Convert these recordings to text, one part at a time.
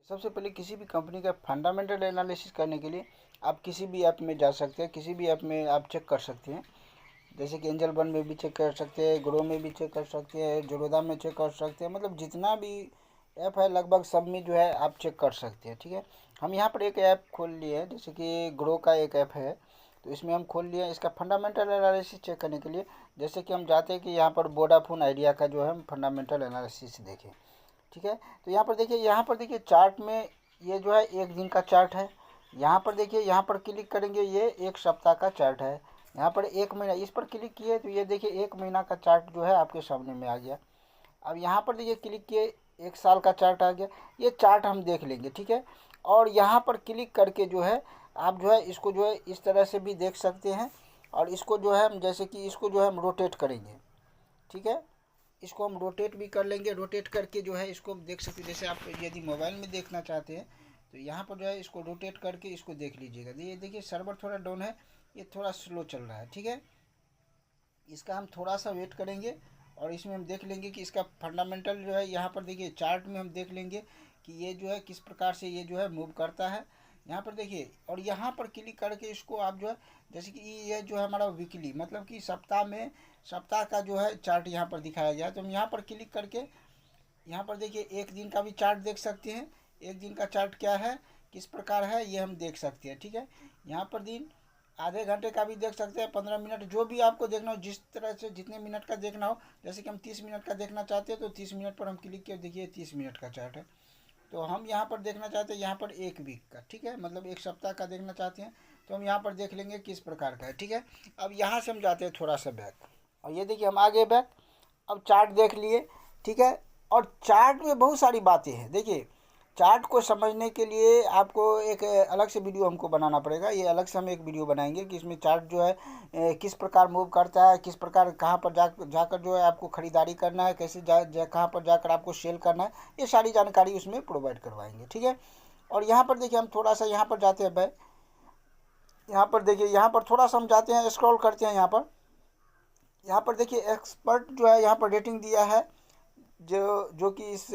सबसे पहले किसी भी कंपनी का फंडामेंटल एनालिसिस करने के लिए आप किसी भी ऐप में जा सकते हैं, किसी भी ऐप में आप चेक कर सकते हैं। जैसे कि एंजल वन में भी चेक कर सकते हैं, ग्रो में भी चेक कर सकते हैं, जोरोदा में चेक कर सकते हैं, मतलब जितना भी ऐप है लगभग सब में जो है आप चेक कर सकते हैं। ठीक है, हम यहाँ पर एक ऐप खोल लिए हैं, जैसे कि ग्रो का एक ऐप है, तो इसमें हम खोल लिए इसका फंडामेंटल एनालिसिस चेक करने के लिए। जैसे कि हम चाहते हैं कि यहाँ पर वोडाफोन आइडिया का जो है हम फंडामेंटल एनालिसिस देखें। ठीक है, तो यहाँ पर देखिए चार्ट में ये जो है एक दिन का चार्ट है। यहाँ पर देखिए, यहाँ पर क्लिक करेंगे, ये एक सप्ताह का चार्ट है। यहाँ पर एक महीना, इस पर क्लिक किए तो ये देखिए एक महीना का चार्ट जो है आपके सामने में आ गया। अब यहाँ पर देखिए क्लिक किए, एक साल का चार्ट आ गया। ये चार्ट हम देख लेंगे। ठीक है, और यहाँ पर क्लिक करके जो है आप जो है इसको जो है इस तरह से भी देख सकते हैं। और इसको जो है हम जैसे कि इसको जो है हम रोटेट करेंगे। ठीक है, इसको हम रोटेट भी कर लेंगे। रोटेट करके जो है इसको देख सकते हैं। जैसे आप यदि मोबाइल में देखना चाहते हैं तो यहाँ पर जो है इसको रोटेट करके इसको देख लीजिएगा। ये देखिए सर्वर थोड़ा डाउन है, ये थोड़ा स्लो चल रहा है। ठीक है, इसका हम थोड़ा सा वेट करेंगे और इसमें हम देख लेंगे कि इसका फंडामेंटल जो है, यहाँ पर देखिए चार्ट में हम देख लेंगे कि ये जो है किस प्रकार से ये जो है मूव करता है। यहाँ पर देखिए, और यहाँ पर क्लिक करके इसको आप जो है जैसे कि ये जो है हमारा वीकली, मतलब कि सप्ताह में सप्ताह का जो है चार्ट यहाँ पर दिखाया गया है। तो हम यहाँ पर क्लिक करके यहाँ पर देखिए एक दिन का भी चार्ट देख सकते हैं। एक दिन का चार्ट क्या है, किस प्रकार है, ये हम देख सकते हैं। ठीक है, यहाँ पर दिन आधे घंटे का भी देख सकते हैं, 15 मिनट, जो भी आपको देखना हो, जिस तरह से जितने मिनट का देखना हो। जैसे कि हम 30 मिनट का देखना चाहते हैं तो 30 मिनट पर हम क्लिक किए, देखिए 30 मिनट का चार्ट है। तो हम यहाँ पर देखना चाहते हैं यहाँ पर एक वीक का, ठीक है, मतलब एक सप्ताह का देखना चाहते हैं तो हम यहाँ पर देख लेंगे किस प्रकार का है। ठीक है, अब यहाँ से हम जाते हैं थोड़ा सा बैक, और ये देखिए हम आगे बैक, अब चार्ट देख लिए। ठीक है, और चार्ट में बहुत सारी बातें हैं। देखिए चार्ट को समझने के लिए आपको एक अलग से वीडियो हमको बनाना पड़ेगा। ये अलग से हम एक वीडियो बनाएंगे कि इसमें चार्ट जो है किस प्रकार मूव करता है, किस प्रकार कहाँ पर जाकर जो है आपको ख़रीदारी करना है, कैसे कहाँ पर जाकर आपको सेल करना है, ये सारी जानकारी उसमें प्रोवाइड करवाएंगे। ठीक है, और यहाँ पर देखिए हम थोड़ा सा यहाँ पर जाते हैं बैक। यहाँ पर देखिए, यहाँ पर थोड़ा सा हम जाते हैं, स्क्रॉल करते हैं। यहाँ पर देखिए एक्सपर्ट जो है यहाँ पर रेटिंग दिया है, जो कि इस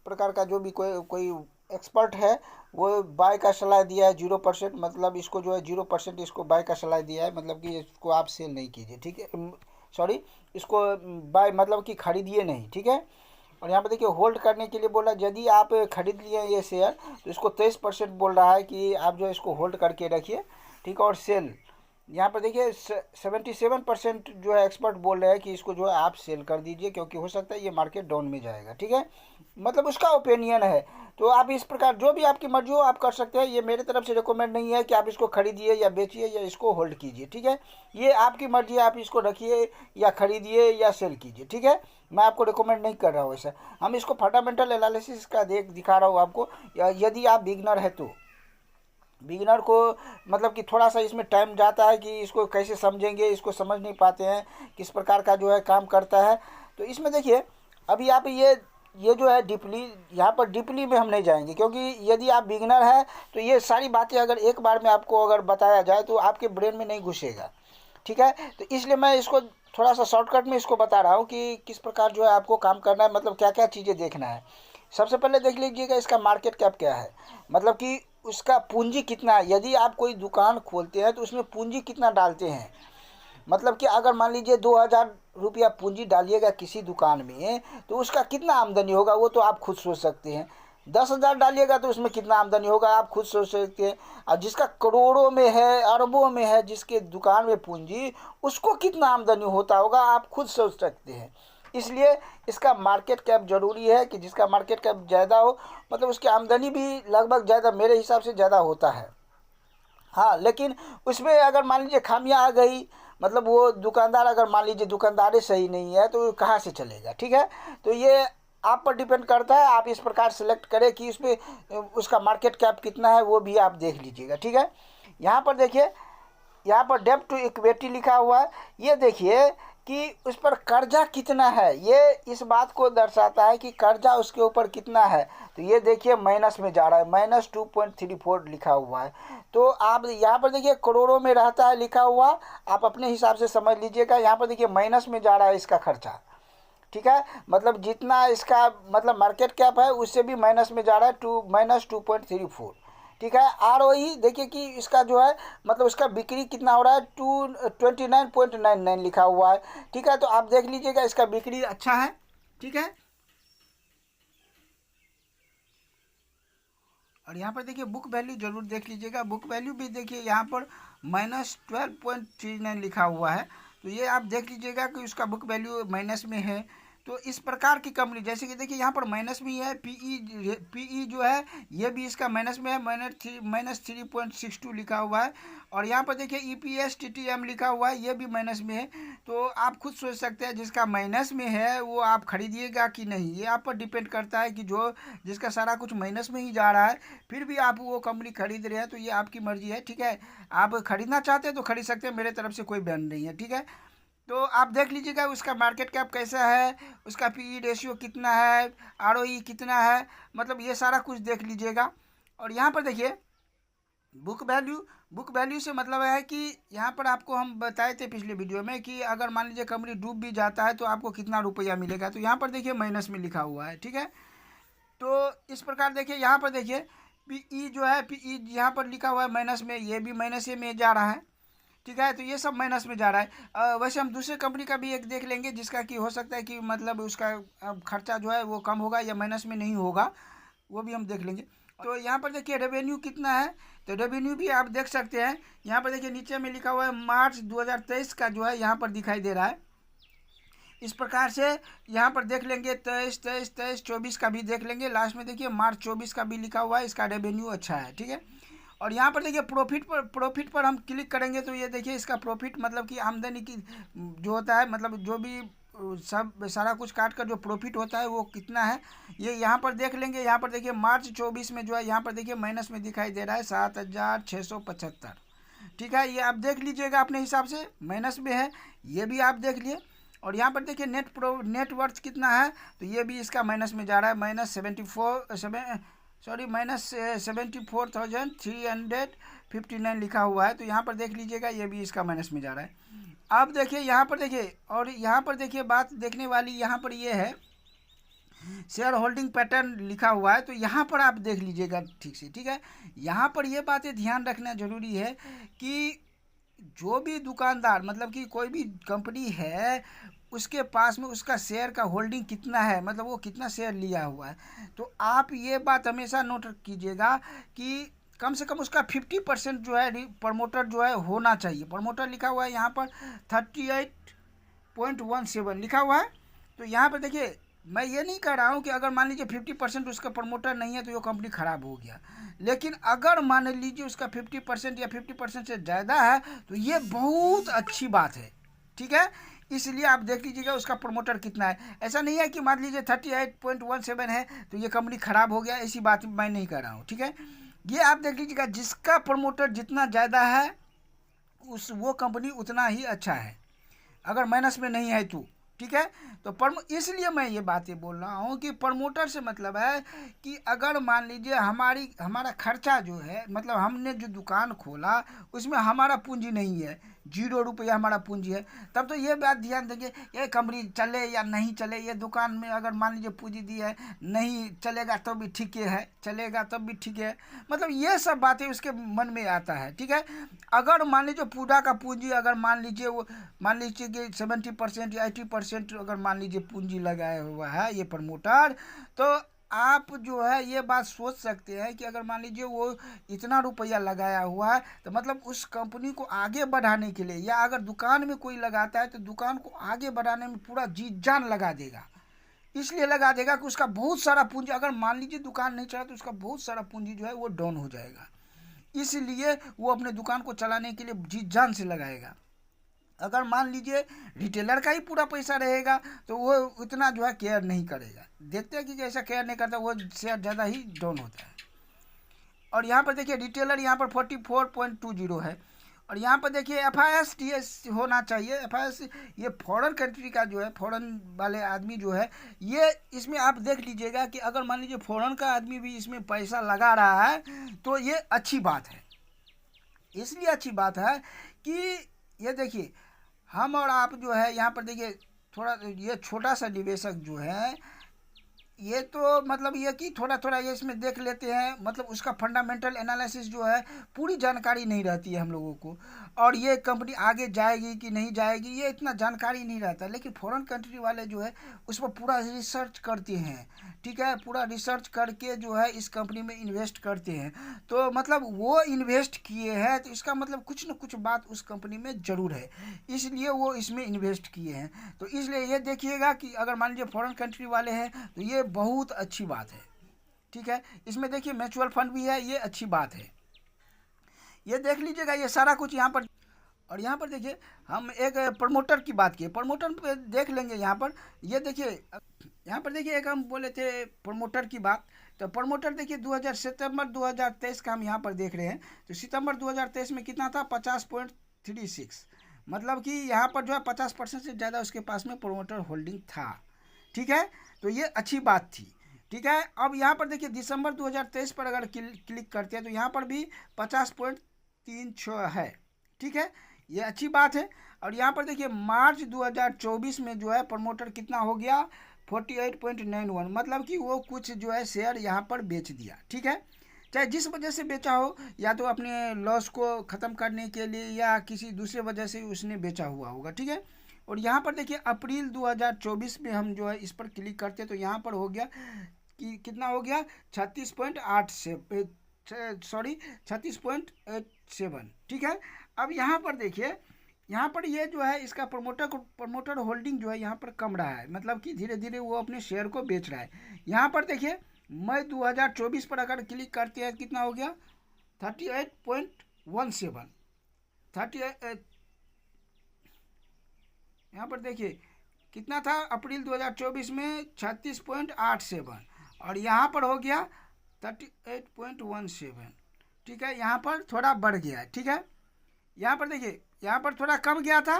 प्रकार का जो भी कोई कोई एक्सपर्ट है वो बाय का सलाह दिया है 0%, मतलब इसको जो है 0% इसको बाय का सलाह दिया है, मतलब कि इसको आप सेल नहीं कीजिए। ठीक है, सॉरी, इसको बाय मतलब कि खरीदिए नहीं। ठीक है, और यहाँ पर देखिए होल्ड करने के लिए बोला, यदि आप खरीद लिए ये शेयर तो इसको 23% बोल रहा है कि आप जो है इसको होल्ड करके रखिए। ठीक है, और सेल यहाँ पर देखिए 77% जो है एक्सपर्ट बोल रहे हैं कि इसको जो है आप सेल कर दीजिए, क्योंकि हो सकता है ये मार्केट डाउन में जाएगा। ठीक है, मतलब उसका ओपिनियन है। तो आप इस प्रकार जो भी आपकी मर्जी हो आप कर सकते हैं। ये मेरे तरफ से रिकमेंड नहीं है कि आप इसको खरीदिए या बेचिए या इसको होल्ड कीजिए। ठीक है, ये आपकी मर्जी है, आप इसको रखिए या खरीदिए या सेल कीजिए। ठीक है, मैं आपको रिकमेंड नहीं कर रहा हूँ ऐसा। हम इसको फंडामेंटल एनालिसिस का दिखा रहा हूँ आपको। यदि आप बिगनर है तो बिगिनर को मतलब कि थोड़ा सा इसमें टाइम जाता है कि इसको कैसे समझेंगे, इसको समझ नहीं पाते हैं किस प्रकार का जो है काम करता है। तो इसमें देखिए अभी आप ये जो है डीपली, यहाँ पर डीपली में हम नहीं जाएंगे, क्योंकि यदि आप बिगिनर हैं तो ये सारी बातें अगर एक बार में आपको अगर बताया जाए तो आपके ब्रेन में नहीं घुसेगा। ठीक है, तो इसलिए मैं इसको थोड़ा सा शॉर्टकट में इसको बता रहा हूँ कि किस प्रकार जो है आपको काम करना है, मतलब क्या क्या चीज़ें देखना है। सबसे पहले देख लीजिएगा इसका मार्केट कैप क्या है, मतलब कि उसका पूंजी कितना है। यदि आप कोई दुकान खोलते हैं तो उसमें पूंजी कितना डालते हैं, मतलब कि अगर मान लीजिए 2000 रुपया पूंजी डालिएगा किसी दुकान में तो उसका कितना आमदनी होगा वो तो आप खुद सोच सकते हैं। 10,000 डालिएगा तो उसमें कितना आमदनी होगा आप खुद सोच सकते हैं। और जिसका करोड़ों में है, अरबों में है, जिसके दुकान में पूंजी, उसको कितना आमदनी होता होगा आप खुद सोच सकते हैं। इसलिए इसका मार्केट कैप ज़रूरी है कि जिसका मार्केट कैप ज़्यादा हो, मतलब उसकी आमदनी भी लगभग ज़्यादा, मेरे हिसाब से ज़्यादा होता है। हाँ, लेकिन उसमें अगर मान लीजिए खामियां आ गई, मतलब वो दुकानदार अगर मान लीजिए दुकानदारी सही नहीं है तो कहाँ से चलेगा। ठीक है, तो ये आप पर डिपेंड करता है, आप इस प्रकार सेलेक्ट करें कि उसमें उसका मार्केट कैप कितना है वो भी आप देख लीजिएगा। ठीक है, यहाँ पर देखिए, यहाँ पर डेब्ट टू इक्विटी लिखा हुआ है। ये देखिए कि उस पर कर्जा कितना है, ये इस बात को दर्शाता है कि कर्जा उसके ऊपर कितना है। तो ये देखिए माइनस में जा रहा है, -2.34 लिखा हुआ है। तो आप यहाँ पर देखिए करोड़ों में रहता है लिखा हुआ, आप अपने हिसाब से समझ लीजिएगा। यहाँ पर देखिए माइनस में जा रहा है इसका खर्चा। ठीक है, मतलब जितना इसका मतलब मार्केट कैप है उससे भी माइनस में जा रहा है, -2.34। ठीक है, ROE देखिए कि इसका जो है मतलब उसका बिक्री कितना हो रहा है, 29.99 लिखा हुआ है। ठीक है, तो आप देख लीजिएगा इसका बिक्री अच्छा है। ठीक है, और यहाँ पर देखिए बुक वैल्यू जरूर देख लीजिएगा, बुक वैल्यू भी देखिए यहाँ पर -12.39 लिखा हुआ है। तो ये आप देख लीजिएगा कि उसका बुक वैल्यू माइनस में है। तो इस प्रकार की कंपनी जैसे कि देखिए यहाँ पर माइनस में ही है, पीई जो है ये भी इसका माइनस में है, -3.62 लिखा हुआ है। और यहाँ पर देखिए EPS TTM लिखा हुआ है, ये भी माइनस में है। तो आप खुद सोच सकते हैं जिसका माइनस में है वो आप खरीदिएगा कि नहीं, ये आप पर डिपेंड करता है कि जो जिसका सारा कुछ माइनस में ही जा रहा है फिर भी आप वो कंपनी खरीद रहे हैं, तो ये आपकी मर्जी है। ठीक है, आप खरीदना चाहते हैं तो खरीद सकते हैं, मेरे तरफ से कोई बैन नहीं है। ठीक है, तो आप देख लीजिएगा उसका मार्केट कैप कैसा है, उसका PE रेशियो कितना है, ROE कितना है, मतलब ये सारा कुछ देख लीजिएगा। और यहाँ पर देखिए बुक वैल्यू से मतलब है कि यहाँ पर आपको हम बताए थे पिछले वीडियो में कि अगर मान लीजिए कंपनी डूब भी जाता है तो आपको कितना रुपया मिलेगा, तो यहाँ पर देखिए माइनस में लिखा हुआ है। ठीक है, तो इस प्रकार देखिए यहाँ पर देखिए PE जो है, PE यहाँ पर लिखा हुआ है माइनस में, ये भी माइनस में जा रहा है। ठीक है, तो ये सब माइनस में जा रहा है। वैसे हम दूसरे कंपनी का भी एक देख लेंगे जिसका कि हो सकता है कि मतलब उसका खर्चा जो है वो कम होगा या माइनस में नहीं होगा, वो भी हम देख लेंगे। तो यहाँ पर देखिए रेवेन्यू कितना है, तो रेवेन्यू भी आप देख सकते हैं। यहाँ पर देखिए नीचे में लिखा हुआ है मार्च 2023 का जो है यहाँ पर दिखाई दे रहा है। इस प्रकार से यहाँ पर देख लेंगे 23, 24 का भी देख लेंगे। लास्ट में देखिए मार्च 24 का भी लिखा हुआ है, इसका रेवेन्यू अच्छा है। ठीक है, और यहाँ पर देखिए प्रॉफिट पर हम क्लिक करेंगे तो ये देखिए इसका प्रॉफिट मतलब कि आमदनी की जो होता है, मतलब जो भी सब सारा कुछ काट कर जो प्रॉफिट होता है वो कितना है ये यहाँ पर देख लेंगे। यहाँ पर देखिए मार्च 24 में जो है यहाँ पर देखिए माइनस में दिखाई दे रहा है 7,675। ठीक है, ये आप देख लीजिएगा अपने हिसाब से माइनस में है, ये भी आप देख लिए। और यहाँ पर देखिए नेटवर्थ कितना है, तो ये भी इसका माइनस में जा रहा है, -74,359 लिखा हुआ है। तो यहाँ पर देख लीजिएगा ये भी इसका माइनस में जा रहा है। अब देखिए यहाँ पर देखिए, और यहाँ पर देखिए बात देखने वाली यहाँ पर ये है शेयर होल्डिंग पैटर्न लिखा हुआ है, तो यहाँ पर आप देख लीजिएगा ठीक से। ठीक है, यहाँ पर ये बातें ध्यान रखना जरूरी है कि जो भी दुकानदार मतलब कि कोई भी कंपनी है उसके पास में उसका शेयर का होल्डिंग कितना है, मतलब वो कितना शेयर लिया हुआ है, तो आप ये बात हमेशा नोट कीजिएगा कि कम से कम उसका 50% जो है प्रमोटर जो है होना चाहिए। प्रमोटर लिखा हुआ है यहाँ पर 38.17 लिखा हुआ है। तो यहाँ पर देखिए मैं ये नहीं कह रहा हूँ कि अगर मान लीजिए 50% उसका प्रमोटर नहीं है तो ये कंपनी ख़राब हो गया, लेकिन अगर मान लीजिए उसका 50% या 50% से ज़्यादा है तो ये बहुत अच्छी बात है। ठीक है, इसलिए आप देख लीजिएगा उसका प्रमोटर कितना है। ऐसा नहीं है कि मान लीजिए 38.17 है तो ये कंपनी ख़राब हो गया, ऐसी बात मैं नहीं कर रहा हूँ। ठीक है, ये आप देख लीजिएगा जिसका प्रमोटर जितना ज़्यादा है वो कंपनी उतना ही अच्छा है, अगर माइनस में नहीं है तो। ठीक है, तो इसलिए मैं ये बातें बोल रहा हूँ कि प्रमोटर से मतलब है कि अगर मान लीजिए हमारा खर्चा जो है, मतलब हमने जो दुकान खोला उसमें हमारा पूंजी नहीं है, 0 रुपया हमारा पूंजी है, तब तो ये बात ध्यान देंगे ये कंपनी चले या नहीं चले। ये दुकान में अगर मान लीजिए पूंजी दी है, नहीं चलेगा तो भी ठीक है, चलेगा तब भी ठीक है, मतलब ये सब बातें उसके मन में आता है। ठीक है, अगर मान लीजिए पूरा का पूंजी अगर मान लीजिए वो मान लीजिए कि 70% या 80% अगर मान लीजिए पूंजी लगाया हुआ है ये प्रमोटर, तो आप जो है ये बात सोच सकते हैं कि अगर मान लीजिए वो इतना रुपया लगाया हुआ है तो मतलब उस कंपनी को आगे बढ़ाने के लिए, या अगर दुकान में कोई लगाता है तो दुकान को आगे बढ़ाने में पूरा जी जान लगा देगा। इसलिए लगा देगा कि उसका बहुत सारा पूंजी, अगर मान लीजिए दुकान नहीं चला तो उसका बहुत सारा पूंजी जो है वो डाउन हो जाएगा, इसलिए वो अपने दुकान को चलाने के लिए जी जान से लगाएगा। अगर मान लीजिए रिटेलर का ही पूरा पैसा रहेगा तो वो उतना जो है केयर नहीं करेगा, देखते हैं कि जैसा केयर नहीं करता वो शेयर ज़्यादा ही डाउन होता है। और यहाँ पर देखिए रिटेलर यहाँ पर 44.20 है। और यहाँ पर देखिए FIS होना चाहिए। FIS ये फॉरेन कंट्री का जो है, फॉरेन वाले आदमी जो है ये, इसमें आप देख लीजिएगा कि अगर मान लीजिए फॉरेन का आदमी भी इसमें पैसा लगा रहा है तो ये अच्छी बात है। इसलिए अच्छी बात है कि ये देखिए हम और आप जो है यहाँ पर देखिए थोड़ा ये छोटा सा निवेशक जो है, ये तो मतलब ये कि थोड़ा थोड़ा ये इसमें देख लेते हैं, मतलब उसका फंडामेंटल एनालिसिस जो है पूरी जानकारी नहीं रहती है हम लोगों को, और ये कंपनी आगे जाएगी कि नहीं जाएगी ये इतना जानकारी नहीं रहता। लेकिन फॉरेन कंट्री वाले जो है उस पर पूरा रिसर्च करते हैं, ठीक है, पूरा रिसर्च करके जो है इस कंपनी में इन्वेस्ट करते हैं। तो मतलब वो इन्वेस्ट किए हैं तो इसका मतलब कुछ न कुछ बात उस कंपनी में ज़रूर है, इसलिए वो इसमें इन्वेस्ट किए हैं। तो इसलिए ये देखिएगा कि अगर मान लीजिए फॉरेन कंट्री वाले हैं तो ये बहुत अच्छी बात है, ठीक है। इसमें देखिए म्यूचुअल फंड भी है, ये अच्छी बात है। ये देख लीजिएगा ये सारा कुछ यहाँ पर। और यहाँ पर देखिए हम एक प्रमोटर की बात किए, प्रमोटर पे देख लेंगे यहाँ पर। ये देखिए यहाँ पर देखिए एक हम बोले थे प्रमोटर की बात, तो प्रमोटर देखिए सितंबर 2023 का हम यहाँ पर देख रहे हैं। तो सितंबर 2023 में कितना था, 50.36, मतलब कि यहाँ पर जो है 50% से ज़्यादा उसके पास में प्रमोटर होल्डिंग था, ठीक है। तो ये अच्छी बात थी, ठीक है। अब यहाँ पर देखिए दिसंबर 2023 पर अगर क्लिक करते हैं तो यहाँ पर भी 50.36 है, ठीक है, ये अच्छी बात है। और यहाँ पर देखिए मार्च 2024 में जो है प्रमोटर कितना हो गया, 48.91, मतलब कि वो कुछ जो है शेयर यहाँ पर बेच दिया, ठीक है। चाहे जिस वजह से बेचा हो, या तो अपने लॉस को ख़त्म करने के लिए या किसी दूसरे वजह से उसने बेचा हुआ होगा, ठीक है। और यहाँ पर देखिए अप्रैल 2024 में हम जो है इस पर क्लिक करते तो यहाँ पर हो गया कि कितना हो गया, 36.8 से सॉरी 36.87, ठीक है। अब यहाँ पर देखिए यहाँ पर ये जो है इसका प्रमोटर होल्डिंग जो है यहाँ पर कम रहा है, मतलब कि धीरे धीरे वो अपने शेयर को बेच रहा है। यहाँ पर देखिए मई 2024 पर अगर क्लिक करते हैं कितना हो गया, 38.17, 38, यहाँ पर देखिए कितना था अप्रैल 2024 में, 36.87, और यहाँ पर हो गया 38.17, ठीक है। यहाँ पर थोड़ा बढ़ गया है, ठीक है। यहाँ पर देखिए यहाँ पर थोड़ा कम गया था,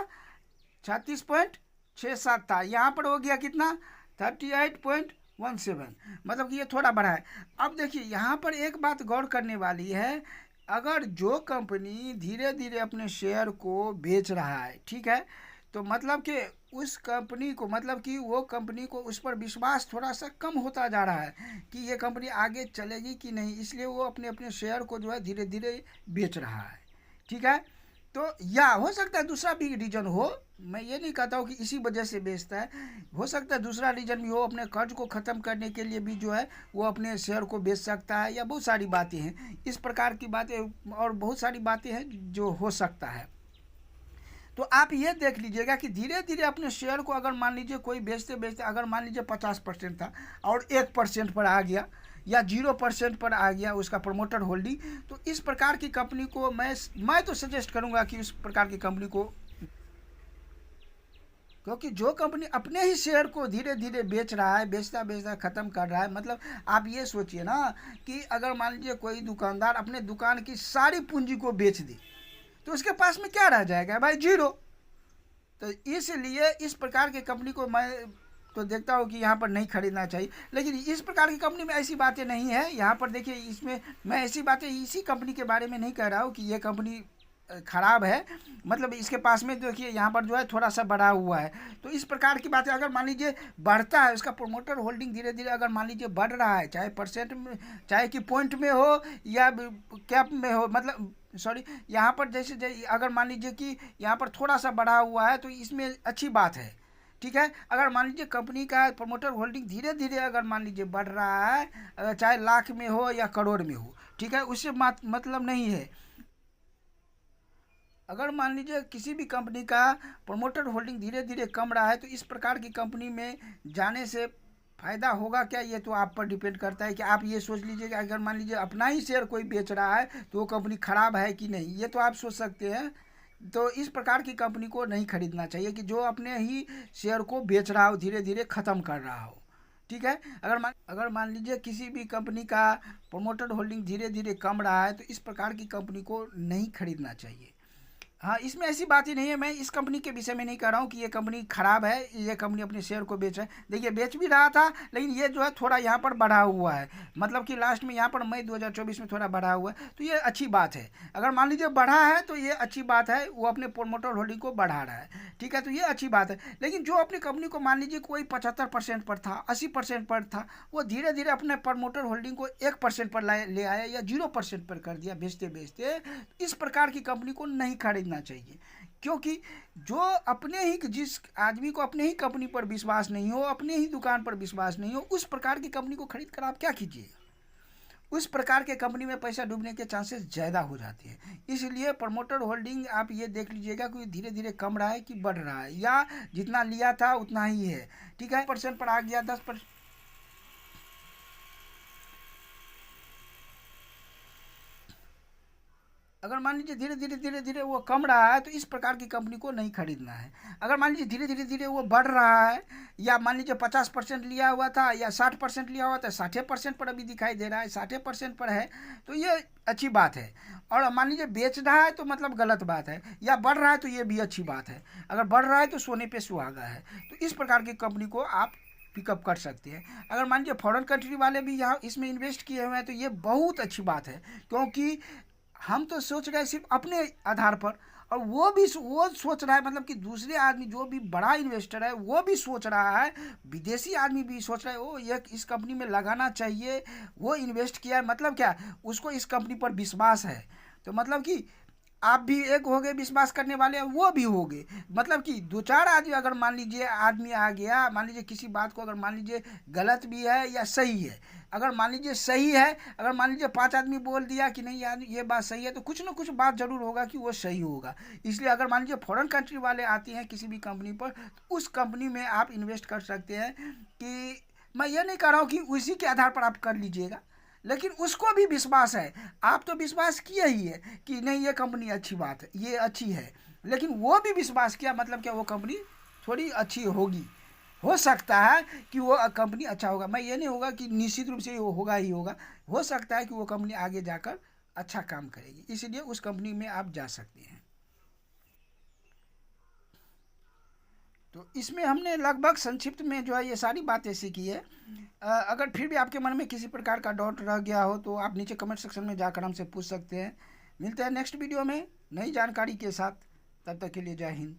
36.67 था, यहाँ पर हो गया कितना, 38.17, मतलब कि ये थोड़ा बढ़ा है। अब देखिए यहाँ पर एक बात गौर करने वाली है, अगर जो कंपनी धीरे धीरे अपने शेयर को बेच रहा है, ठीक है, तो मतलब कि उस कंपनी को, मतलब कि वो कंपनी को उस पर विश्वास थोड़ा सा कम होता जा रहा है कि ये कंपनी आगे चलेगी कि नहीं, इसलिए वो अपने अपने शेयर को जो है धीरे धीरे बेच रहा है, ठीक है। तो या हो सकता है दूसरा भी रीज़न हो, मैं ये नहीं कहता हूँ कि इसी वजह से बेचता है, हो सकता है दूसरा रीज़न भी हो, अपने कर्ज को ख़त्म करने के लिए भी जो है वो अपने शेयर को बेच सकता है, या बहुत सारी बातें हैं, इस प्रकार की बातें और बहुत सारी बातें हैं जो हो सकता है। तो आप ये देख लीजिएगा कि धीरे धीरे अपने शेयर को, अगर मान लीजिए कोई बेचते बेचते अगर मान लीजिए 50% था और 1% पर आ गया या 0% पर आ गया उसका प्रमोटर होल्डिंग, तो इस प्रकार की कंपनी को मैं तो सजेस्ट करूंगा कि उस प्रकार की कंपनी को, क्योंकि जो कंपनी अपने ही शेयर को धीरे धीरे बेच रहा है, बेचता बेचता ख़त्म कर रहा है, मतलब आप ये सोचिए ना कि अगर मान लीजिए कोई दुकानदार अपने दुकान की सारी पूंजी को बेच दे तो उसके पास में क्या रह जाएगा भाई, जीरो। तो इसलिए इस प्रकार की कंपनी को मैं तो देखता हूँ कि यहाँ पर नहीं खरीदना चाहिए। लेकिन इस प्रकार की कंपनी में ऐसी बातें नहीं है, यहाँ पर देखिए इसमें मैं ऐसी बातें इसी कंपनी के बारे में नहीं कह रहा हूँ कि ये कंपनी ख़राब है, मतलब इसके पास में देखिए यहाँ पर जो है थोड़ा सा बढ़ा हुआ है। तो इस प्रकार की बातें अगर मान लीजिए बढ़ता है, उसका प्रमोटर होल्डिंग धीरे धीरे अगर मान लीजिए बढ़ रहा है, चाहे परसेंट में, चाहे कि पॉइंट में हो या कैप में हो, मतलब सॉरी यहाँ पर जैसे अगर मान लीजिए कि यहाँ पर थोड़ा सा बढ़ा हुआ है तो इसमें अच्छी बात है, ठीक है। अगर मान लीजिए कंपनी का प्रमोटर होल्डिंग धीरे धीरे अगर मान लीजिए बढ़ रहा है, चाहे लाख में हो या करोड़ में हो, ठीक है, उससे मतलब नहीं है। अगर मान लीजिए किसी भी कंपनी का प्रमोटर होल्डिंग धीरे धीरे कम रहा है तो इस प्रकार की कंपनी में जाने से फ़ायदा होगा क्या, ये तो आप पर डिपेंड करता है कि आप ये सोच लीजिए कि अगर मान लीजिए अपना ही शेयर कोई बेच रहा है तो वो कंपनी ख़राब है कि नहीं, ये तो आप सोच सकते हैं। तो इस प्रकार की कंपनी को नहीं खरीदना चाहिए कि जो अपने ही शेयर को बेच रहा हो, धीरे धीरे ख़त्म कर रहा हो, ठीक है। अगर मान लीजिए किसी भी कंपनी का प्रमोटर होल्डिंग धीरे धीरे कम रहा है तो इस प्रकार की कंपनी को नहीं खरीदना चाहिए। हाँ, इसमें ऐसी बात ही नहीं है। मैं इस कंपनी के विषय में नहीं कह रहा हूँ कि ये कंपनी खराब है, ये कंपनी अपने शेयर को बेच रहा है। देखिए बेच भी रहा था, लेकिन ये जो है थोड़ा यहाँ पर बढ़ा हुआ है, मतलब कि लास्ट में यहाँ पर मई 2024 में थोड़ा बढ़ा हुआ है, तो ये अच्छी बात है। अगर मान लीजिए बढ़ा है तो ये अच्छी बात है, वो अपने प्रोमोटर होल्डिंग को बढ़ा रहा है, ठीक है, तो ये अच्छी बात है। लेकिन जो अपनी कंपनी को मान लीजिए कोई 75% पर था, 80% पर था, वो धीरे धीरे अपने प्रमोटर होल्डिंग को 1% पर ले आया या 0% पर कर दिया बेचते बेचते। इस प्रकार की कंपनी को नहीं खरीदना चाहिए, क्योंकि जो अपने ही, जिस आदमी को अपने ही कंपनी पर विश्वास नहीं हो, अपने ही दुकान पर विश्वास नहीं हो, उस प्रकार की कंपनी को खरीद कर आप क्या कीजिएगा। उस प्रकार के कंपनी में पैसा डूबने के चांसेस ज़्यादा हो जाते हैं। इसलिए प्रमोटर होल्डिंग आप ये देख लीजिएगा कि धीरे धीरे कम रहा है कि बढ़ रहा है, या जितना लिया था उतना ही है, ठीक है, % पर आ गया 10%। अगर मान लीजिए धीरे धीरे वो कम रहा है तो इस प्रकार की कंपनी को नहीं खरीदना है। अगर मान लीजिए धीरे धीरे वो बढ़ रहा है, या मान लीजिए 50% लिया हुआ था या 60% लिया हुआ था, 60% पर अभी दिखाई दे रहा है, 60% पर है, तो ये अच्छी बात है। और मान लीजिए बेच रहा है तो मतलब गलत बात है, या बढ़ रहा है तो ये भी अच्छी बात है। अगर बढ़ रहा है तो सोने पे सुहागा है। तो इस प्रकार की कंपनी को आप पिकअप कर सकते हैं। अगर मान लीजिए फॉरेन कंट्री वाले भी यहाँ इसमें इन्वेस्ट किए हुए हैं तो ये बहुत अच्छी बात है, क्योंकि हम तो सोच रहे हैं सिर्फ अपने आधार पर, और वो सोच रहा है, मतलब कि दूसरे आदमी जो भी बड़ा इन्वेस्टर है वो भी सोच रहा है, विदेशी आदमी भी सोच रहा है ओ ये इस कंपनी में लगाना चाहिए, वो इन्वेस्ट किया है, मतलब क्या, उसको इस कंपनी पर विश्वास है। तो मतलब कि आप भी एक हो गए विश्वास करने वाले, वो भी हो गए, मतलब कि दो चार आदमी, अगर मान लीजिए आदमी आ गया, मान लीजिए किसी बात को अगर मान लीजिए गलत भी है या सही है, अगर मान लीजिए सही है, अगर मान लीजिए 5 आदमी बोल दिया कि नहीं यार ये बात सही है, तो कुछ ना कुछ बात जरूर होगा कि वो सही होगा। इसलिए अगर मान लीजिए फॉरेन कंट्री वाले आते हैं किसी भी कंपनी पर, तो उस कंपनी में आप इन्वेस्ट कर सकते हैं। कि मैं ये नहीं कह रहा हूँ कि उसी के आधार पर आप कर लीजिएगा, लेकिन उसको भी विश्वास है, आप तो विश्वास किए ही है कि नहीं ये कंपनी अच्छी बात है, ये अच्छी है, लेकिन वो भी विश्वास किया, मतलब क्या वो कंपनी थोड़ी अच्छी होगी, हो सकता है कि वो कंपनी अच्छा होगा। मैं ये नहीं होगा कि निश्चित रूप से वो होगा ही होगा, हो सकता है कि वो कंपनी आगे जाकर अच्छा काम करेगी, इसलिए उस कंपनी में आप जा सकते हैं। तो इसमें हमने लगभग संक्षिप्त में जो है ये सारी बातें सीखी है। अगर फिर भी आपके मन में किसी प्रकार का डाउट रह गया हो तो आप नीचे कमेंट सेक्शन में जाकर हमसे पूछ सकते हैं। मिलते हैं नेक्स्ट वीडियो में नई जानकारी के साथ, तब तक के लिए जय हिंद।